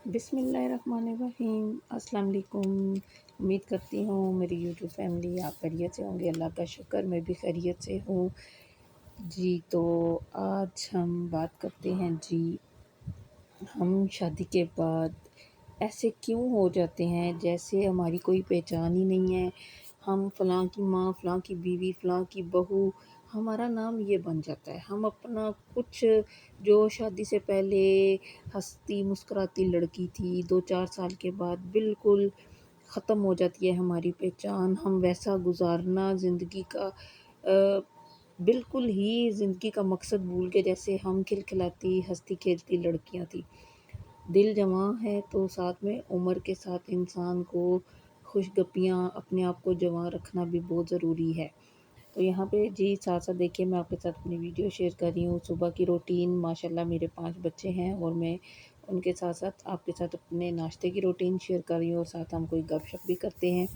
بسم اللہ الرحمن الرحیم۔ السلام علیکم۔ امید کرتی ہوں میری یوٹیوب فیملی آپ خیریت سے ہوں گے۔ اللہ کا شکر میں بھی خیریت سے ہوں جی۔ تو آج ہم بات کرتے ہیں جی، ہم شادی کے بعد ایسے کیوں ہو جاتے ہیں جیسے ہماری کوئی پہچان ہی نہیں ہے۔ ہم فلاں کی ماں، فلاں کی بیوی، فلاں کی بہو، ہمارا نام یہ بن جاتا ہے۔ ہم اپنا کچھ جو شادی سے پہلے ہنستی مسکراتی لڑکی تھی، 2-4 سال کے بعد بالکل ختم ہو جاتی ہے ہماری پہچان۔ ہم ویسا گزارنا زندگی کا بالکل ہی زندگی کا مقصد بھول کے، جیسے ہم کھلکھلاتی ہنستی کھیلتی لڑکیاں تھیں۔ دل جوان ہے تو ساتھ میں عمر کے ساتھ انسان کو خوشگپیاں، اپنے آپ کو جوان رکھنا بھی بہت ضروری ہے۔ تو یہاں پہ جی ساتھ ساتھ دیکھیے، میں آپ کے ساتھ اپنی ویڈیو شیئر کر رہی ہوں۔ صبح کی روٹین، ماشاءاللہ میرے 5 بچے ہیں اور میں ان کے ساتھ ساتھ آپ کے ساتھ اپنے ناشتے کی روٹین شیئر کر رہی ہوں، اور ساتھ ہم کوئی گپ شپ بھی کرتے ہیں۔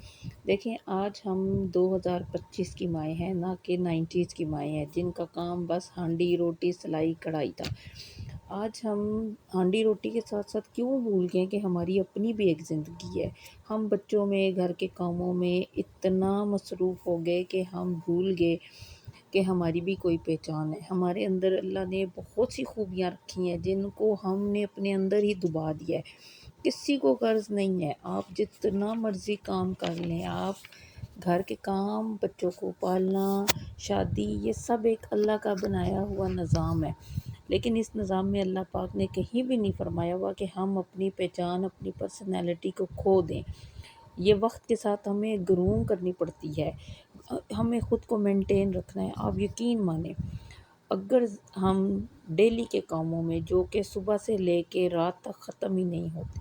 دیکھیں، آج ہم 2025 کی مائیں ہیں، نہ کہ 90s کی مائیں ہیں جن کا کام بس ہانڈی روٹی سلائی کڑھائی تھا۔ آج ہم ہانڈی روٹی کے ساتھ ساتھ کیوں بھول گئے کہ ہماری اپنی بھی ایک زندگی ہے۔ ہم بچوں میں، گھر کے کاموں میں اتنا مصروف ہو گئے کہ ہم بھول گئے کہ ہماری بھی کوئی پہچان ہے۔ ہمارے اندر اللہ نے بہت سی خوبیاں رکھی ہیں جن کو ہم نے اپنے اندر ہی دبا دیا ہے۔ کسی کو غرض نہیں ہے، آپ جتنا مرضی کام کر لیں، آپ گھر کے کام، بچوں کو پالنا، شادی، یہ سب ایک اللہ کا بنایا ہوا نظام ہے۔ لیکن اس نظام میں اللہ پاک نے کہیں بھی نہیں فرمایا ہوا کہ ہم اپنی پہچان، اپنی پرسنالٹی کو کھو دیں۔ یہ وقت کے ساتھ ہمیں گروم کرنی پڑتی ہے، ہمیں خود کو مینٹین رکھنا ہے۔ آپ یقین مانیں، اگر ہم ڈیلی کے کاموں میں جو کہ صبح سے لے کے رات تک ختم ہی نہیں ہوتے،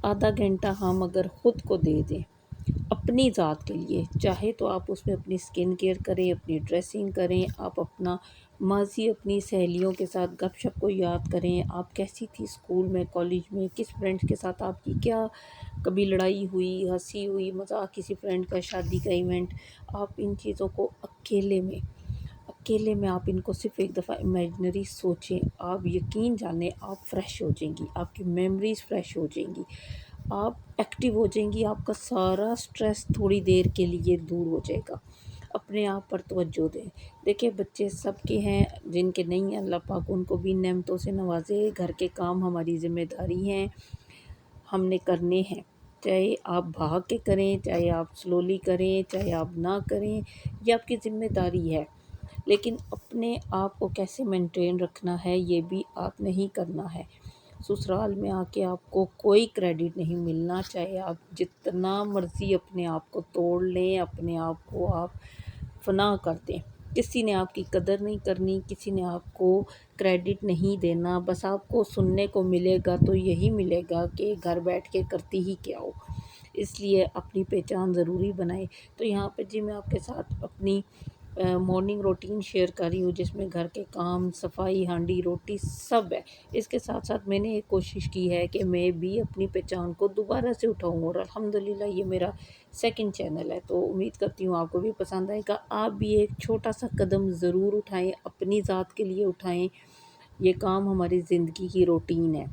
آدھا گھنٹہ ہم اگر خود کو دے دیں اپنی ذات کے لیے، چاہے تو آپ اس میں اپنی سکن کیئر کریں، اپنی ڈریسنگ کریں، آپ اپنا ماضی اپنی سہیلیوں کے ساتھ گپ شپ کو یاد کریں، آپ کیسی تھی اسکول میں، کالج میں، کس فرینڈ کے ساتھ آپ کی کیا کبھی لڑائی ہوئی، ہنسی ہوئی، مذاق، کسی فرینڈ کا شادی کا ایونٹ، آپ ان چیزوں کو اکیلے میں آپ ان کو صرف ایک دفعہ امیجنری سوچیں، آپ یقین جانیں آپ فریش ہو جائیں گی، آپ کی میموریز فریش ہو جائیں گی، آپ ایکٹیو ہو جائیں گی، آپ کا سارا سٹریس تھوڑی دیر کے لیے دور ہو جائے گا۔ اپنے آپ پر توجہ دیں۔ دیکھیں، بچے سب کے ہیں، جن کے نہیں ہیں اللہ پاک ان کو بھی نعمتوں سے نوازے۔ گھر کے کام ہماری ذمہ داری ہیں، ہم نے کرنے ہیں، چاہے آپ بھاگ کے کریں، چاہے آپ سلولی کریں، چاہے آپ نہ کریں، یہ آپ کی ذمہ داری ہے۔ لیکن اپنے آپ کو کیسے مینٹین رکھنا ہے یہ بھی آپ نہیں کرنا ہے۔ سسرال میں آ کے آپ کو کوئی کریڈٹ نہیں ملنا، چاہے آپ جتنا مرضی اپنے آپ کو توڑ لیں، اپنے آپ کو آپ فنا کر دیں، کسی نے آپ کی قدر نہیں کرنی، کسی نے آپ کو کریڈٹ نہیں دینا۔ بس آپ کو سننے کو ملے گا تو یہی ملے گا کہ گھر بیٹھ کے کرتی ہی کیا ہو۔ اس لیے اپنی پہچان ضروری بنائیں۔ تو یہاں پہ جی میں آپ کے ساتھ اپنی مارننگ روٹین شیئر کر رہی ہوں، جس میں گھر کے کام، صفائی، ہانڈی روٹی سب ہے۔ اس کے ساتھ ساتھ میں نے ایک کوشش کی ہے کہ میں بھی اپنی پہچان کو دوبارہ سے اٹھاؤں، اور الحمدللہ یہ میرا سیکنڈ چینل ہے، تو امید کرتی ہوں آپ کو بھی پسند آئے گا۔ آپ بھی ایک چھوٹا سا قدم ضرور اٹھائیں، اپنی ذات کے لیے اٹھائیں۔ یہ کام ہماری زندگی کی روٹین ہے،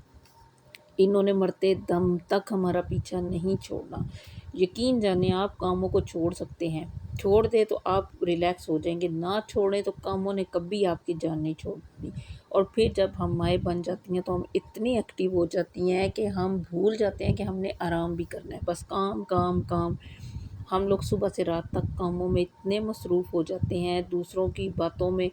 انہوں نے مرتے دم تک ہمارا پیچھا نہیں چھوڑنا۔ یقین جانیں آپ کاموں کو چھوڑ سکتے ہیں، چھوڑ دیں تو آپ ریلیکس ہو جائیں گے، نہ چھوڑیں تو کاموں نے کبھی آپ کی جان نہیں چھوڑنی۔ اور پھر جب ہم مائیں بن جاتی ہیں تو ہم اتنی ایکٹیو ہو جاتی ہیں کہ ہم بھول جاتے ہیں کہ ہم نے آرام بھی کرنا ہے، بس کام کام کام۔ ہم لوگ صبح سے رات تک کاموں میں اتنے مصروف ہو جاتے ہیں، دوسروں کی باتوں میں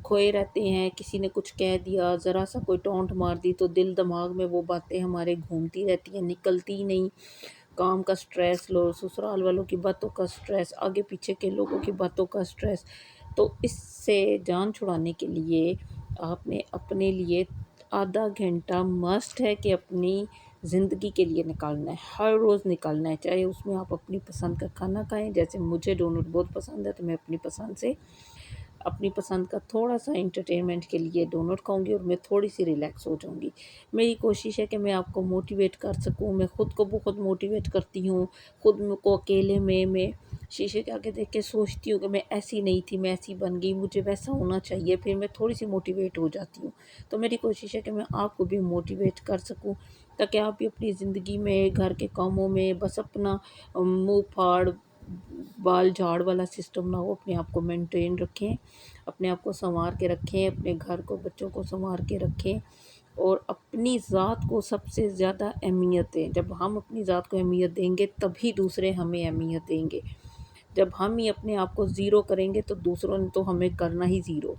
کھوئے رہتے ہیں، کسی نے کچھ کہہ دیا، ذرا سا کوئی ٹونٹ مار دی تو دل دماغ میں وہ باتیں ہمارے گھومتی رہتی ہیں، نکلتی نہیں۔ کام کا سٹریس لو، سسرال والوں کی باتوں کا سٹریس، آگے پیچھے کے لوگوں کی باتوں کا سٹریس۔ تو اس سے جان چھڑانے کے لیے آپ نے اپنے لیے آدھا گھنٹہ مسٹ ہے کہ اپنی زندگی کے لیے نکالنا ہے، ہر روز نکالنا ہے، چاہے اس میں آپ اپنی پسند کا کھانا کھائیں، جیسے مجھے ڈونٹ بہت پسند ہے تو میں اپنی پسند سے اپنی پسند کا تھوڑا سا انٹرٹینمنٹ کے لیے ڈونٹ کھاؤں گی اور میں تھوڑی سی ریلیکس ہو جاؤں گی۔ میری کوشش ہے کہ میں آپ کو موٹیویٹ کر سکوں، میں خود کو بہت موٹیویٹ کرتی ہوں، خود کو اکیلے میں شیشے کے آگے دیکھ کے سوچتی ہوں کہ میں ایسی نہیں تھی، میں ایسی بن گئی، مجھے ویسا ہونا چاہیے، پھر میں تھوڑی سی موٹیویٹ ہو جاتی ہوں۔ تو میری کوشش ہے کہ میں آپ کو بھی موٹیویٹ کر سکوں تاکہ آپ بھی اپنی زندگی میں، گھر کے کاموں میں بس اپنا منہ پھاڑ بال جھاڑ والا سسٹم نہ ہو، اپنے آپ کو مینٹین رکھیں، اپنے آپ کو سنوار کے رکھیں، اپنے گھر کو بچوں کو سنوار کے رکھیں اور اپنی ذات کو سب سے زیادہ اہمیت دیں۔ جب ہم اپنی ذات کو اہمیت دیں گے تبھی دوسرے ہمیں اہمیت دیں گے۔ جب ہم ہی اپنے آپ کو زیرو کریں گے تو دوسروں نے تو ہمیں کرنا ہی زیرو۔